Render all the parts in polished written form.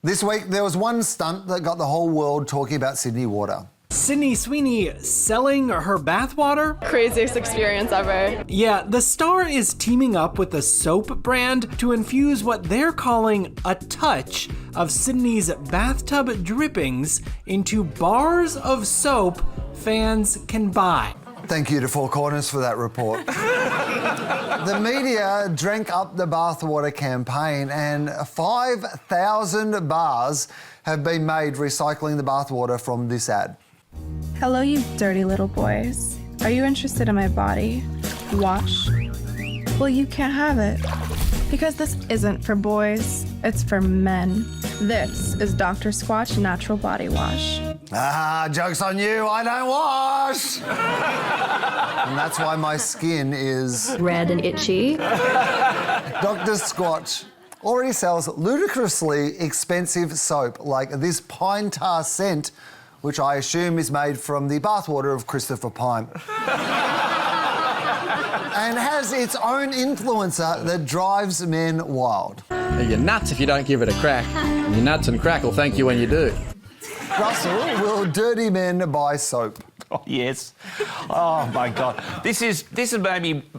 This week, there was one stunt that got the whole world talking about Sydney water. Sydney Sweeney selling her bathwater? Craziest experience ever. Yeah, the star is teaming up with a soap brand to infuse what they're calling a touch of Sydney's bathtub drippings into bars of soap fans can buy. Thank you to Four Corners for that report. The media drank up the bathwater campaign and 5,000 bars have been made recycling the bathwater from this ad. Hello, you dirty little boys. Are you interested in my body? Wash? Well, you can't have it. Because this isn't for boys, it's for men. This is Dr. Squatch Natural Body Wash. Ah, joke's on you, I don't wash! And that's why my skin is... red and itchy. Dr. Squatch already sells ludicrously expensive soap like this pine tar scent, which I assume is made from the bathwater of Christopher Pine. And has its own influencer that drives men wild. You're nuts if you don't give it a crack. And your nuts and crack will thank you when you do. Russell, will dirty men buy soap? Oh, yes. Oh, my God. This is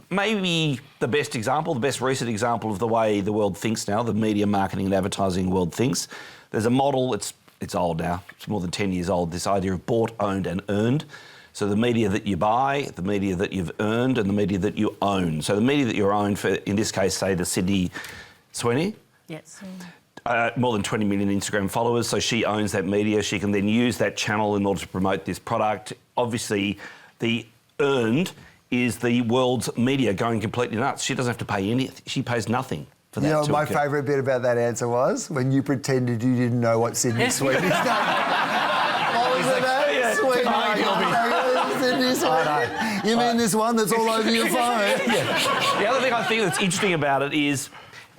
maybe the best example, the best recent example of the way the world thinks now, the media, marketing and advertising world thinks. There's a model, it's old now, it's more than 10 years old, this idea of bought, owned and earned. So the media that you buy, the media that you've earned and the media that you own. So the media that you own, for, in this case, say the Sydney Sweeney. Yes. More than 20 million Instagram followers, so she owns that media. She can then use that channel in order to promote this product. Obviously, the earned is the world's media going completely nuts. She doesn't have to pay anything. She pays nothing for that. You know, my favourite bit about that answer was when you pretended you didn't know what Sydney Sweeney's name. What was the name? Sydney Sweeney. You mean this one that's all over your phone? The other thing I think that's interesting about it is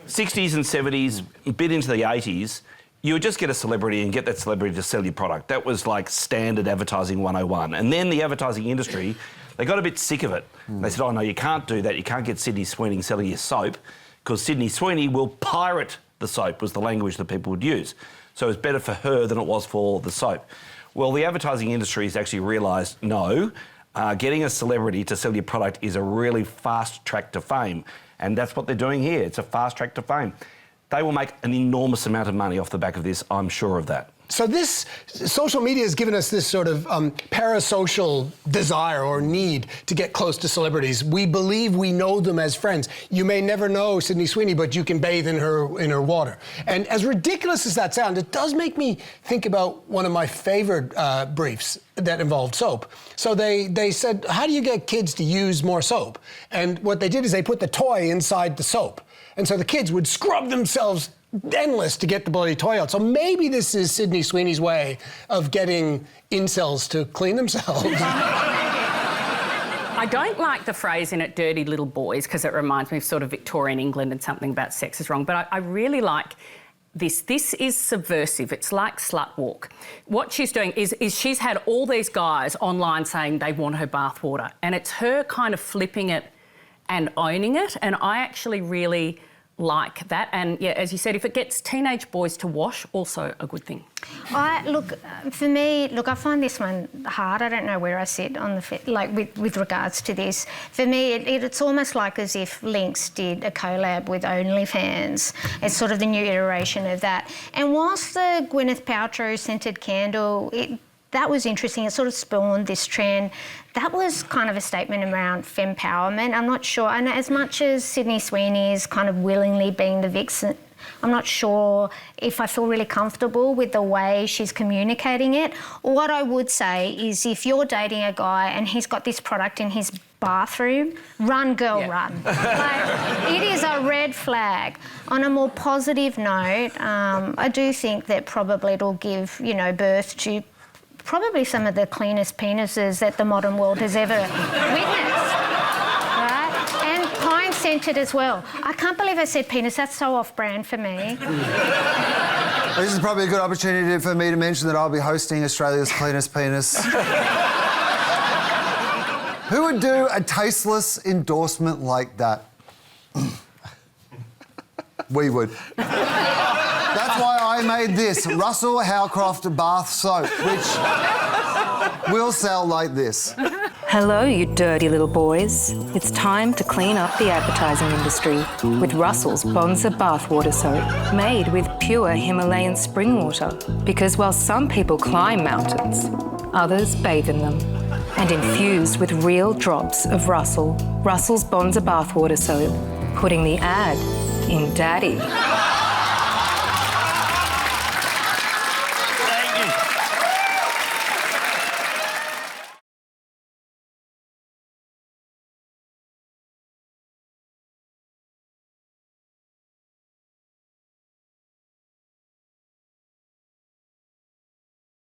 60s and 70s, a bit into the 80s, you would just get a celebrity and get that celebrity to sell your product. That was like standard advertising 101. And then the advertising industry, they got a bit sick of it. They said, oh, no, you can't do that. You can't get Sydney Sweeney selling your soap because Sydney Sweeney will pirate the soap, was the language that people would use. So it was better for her than it was for the soap. Well, the advertising industry has actually realised, no, getting a celebrity to sell your product is a really fast track to fame. And that's what they're doing here. It's a fast track to fame. They will make an enormous amount of money off the back of this, I'm sure of that. So this social media has given us this sort of parasocial desire or need to get close to celebrities. We believe we know them as friends. You may never know Sydney Sweeney, but you can bathe in her water. And as ridiculous as that sounds, it does make me think about one of my favorite briefs that involved soap. So they said, how do you get kids to use more soap? And what they did is they put the toy inside the soap. And so the kids would scrub themselves endless to get the bloody toy out. So maybe this is Sydney Sweeney's way of getting incels to clean themselves. I don't like the phrase in it, dirty little boys, because it reminds me of sort of Victorian England and something about sex is wrong. But I really like this. This is subversive. It's like slut walk. What she's doing is she's had all these guys online saying they want her bathwater, and it's her kind of flipping it and owning it. And I actually really like that. And yeah, as you said, if it gets teenage boys to wash, also a good thing. For me, I find this one hard. I don't know where I sit on the with regards to this. For me, it's almost like as if Lynx did a collab with OnlyFans. It's sort of the new iteration of that. And whilst the Gwyneth Paltrow scented candle, that was interesting. It sort of spawned this trend. That was kind of a statement around fempowerment. I'm not sure. And as much as Sydney Sweeney is kind of willingly being the vixen, I'm not sure if I feel really comfortable with the way she's communicating it. What I would say is if you're dating a guy and he's got this product in his bathroom, run, girl, run. It is a red flag. On a more positive note, I do think that probably it'll give, birth to probably some of the cleanest penises that the modern world has ever witnessed, right? And pine-scented as well. I can't believe I said penis. That's so off-brand for me. This is probably a good opportunity for me to mention that I'll be hosting Australia's Cleanest Penis. Who would do a tasteless endorsement like that? We would. That's why I made this Russel Howcroft bath soap, which will sell like this. Hello, you dirty little boys. It's time to clean up the advertising industry with Russel's Bonza bathwater soap, made with pure Himalayan spring water. Because while some people climb mountains, others bathe in them. And infused with real drops of Russell's Bonza bathwater soap, putting the ad in daddy.